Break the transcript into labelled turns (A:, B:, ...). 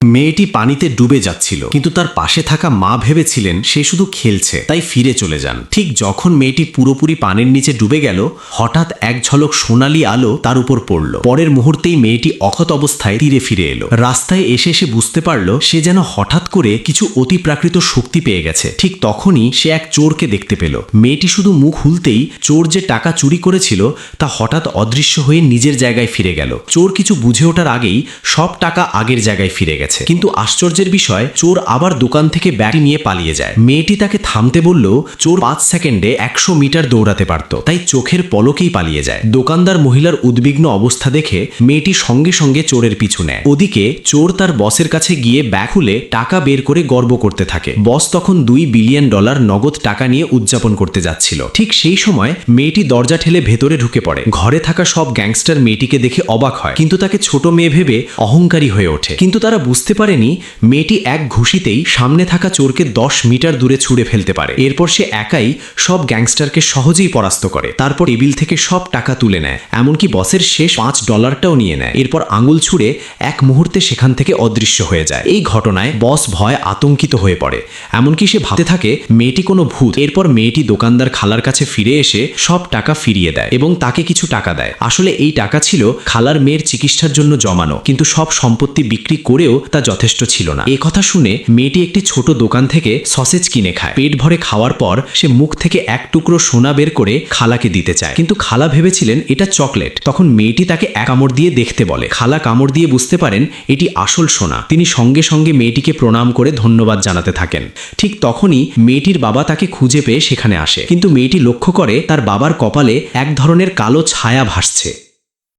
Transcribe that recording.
A: মেয়েটি পানিতে ডুবে যাচ্ছিল, কিন্তু তার পাশে থাকা মা ভেবেছিলেন সে শুধু খেলছে, তাই ফিরে চলে যান। ঠিক যখন মেয়েটি পুরোপুরি পানির নিচে ডুবে গেল, হঠাৎ এক ঝলক সোনালি আলো তার উপর পড়ল। পরের মুহূর্তেই মেয়েটি অক্ষত অবস্থায় তীরে ফিরে এলো। রাস্তায় এসে সে বুঝতে পারল সে যেন হঠাৎ করে কিছু অতিপ্রাকৃত শক্তি পেয়ে গেছে। ঠিক তখনই সে এক চোরকে দেখতে পেল। মেয়েটি শুধু মুখ খুলতেই চোর যে টাকা চুরি করেছিল তা হঠাৎ অদৃশ্য হয়ে নিজের জায়গায় ফিরে গেল। চোর কিছু বুঝে ওঠার আগেই সব টাকা আগের জায়গায় ফিরে গেছে। কিন্তু আশ্চর্যের বিষয়, চোর আবার দোকান থেকে ব্যাটি নিয়ে পালিয়ে যায়। মেয়েটি তাকে থামতে বলল চোর 5 সেকেন্ডে 100 মিটার দৌড়াতে পারত, তাই চোখের পলকেই পালিয়ে যায়। দোকানদার মহিলার উদ্বিগ্ন অবস্থা দেখে মেয়েটি সঙ্গে সঙ্গে চোরের পিছু নেয়। ওদিকে চোর তার বসের কাছে গিয়ে ব্যাগ খুলে টাকা বের করে গর্ব করতে থাকে। বস তখন $2 বিলিয়ন নগদ টাকা নিয়ে উদযাপন করতে যাচ্ছিল। ঠিক সেই সময় মেয়েটি দরজা ঠেলে ভেতরে ঢুকে পড়ে। ঘরে থাকা সব গ্যাংস্টার মেয়েটিকে দেখে অবাক হয়, কিন্তু তাকে ছোট মেয়ে ভেবে অহংকারী হয়ে ওঠে। কিন্তু তারা বুঝতে পারেনি মেয়েটি এক ঘুষিতেই সামনে থাকা চোরকে 10 মিটার দূরে ছুঁড়ে ফেলতে পারে। এরপর সে একাই সব গ্যাংস্টারকে সহজেই পরাস্ত করে। তারপর টেবিল থেকে সব টাকা তুলে নেয়, এমনকি বসের শেষ $5টাও নিয়ে নেয়। এরপর আঙুল ছুঁড়ে এক মুহূর্তে সেখান থেকে অদৃশ্য হয়ে যায়। এই ঘটনায় বস ভয় আতঙ্কিত হয়ে পড়ে, এমনকি সে ভাবতে থাকে মেয়েটি কোনো ভূত। এরপর মেয়েটি দোকানদার খালার কাছে ফিরে এসে সব টাকা ফিরিয়ে দেয় এবং তাকে কিছু টাকা দেয়। আসলে এই টাকা ছিল খালার মেয়ের চিকিৎসার জন্য জমানো, কিন্তু সব সম্পত্তি বিক্রি করেও তা যথেষ্ট ছিল না। এই কথা শুনে মেয়েটি একটি ছোট দোকান থেকে সসেজ কিনে খায়। পেট ভরে খাওয়ার পর সে মুখ থেকে এক টুকরো সোনা বের করে খালাকে দিতে চায়, কিন্তু খালা ভেবেছিলেন এটা চকলেট। তখন মেয়েটি তাকে এক কামড় দিয়ে দেখতে বলে। খালা কামড় দিয়ে বুঝতে পারেন এটি আসল সোনা। তিনি সঙ্গে সঙ্গে মেয়েটিকে প্রণাম করে ধন্যবাদ জানাতে থাকেন। ঠিক তখনই মেয়েটির বাবা তাকে খুঁজে পেয়ে সেখানে আসে, কিন্তু মেয়েটি লক্ষ্য করে তার বাবার কপালে এক ধরনের কালো ছায়া ভাসছে।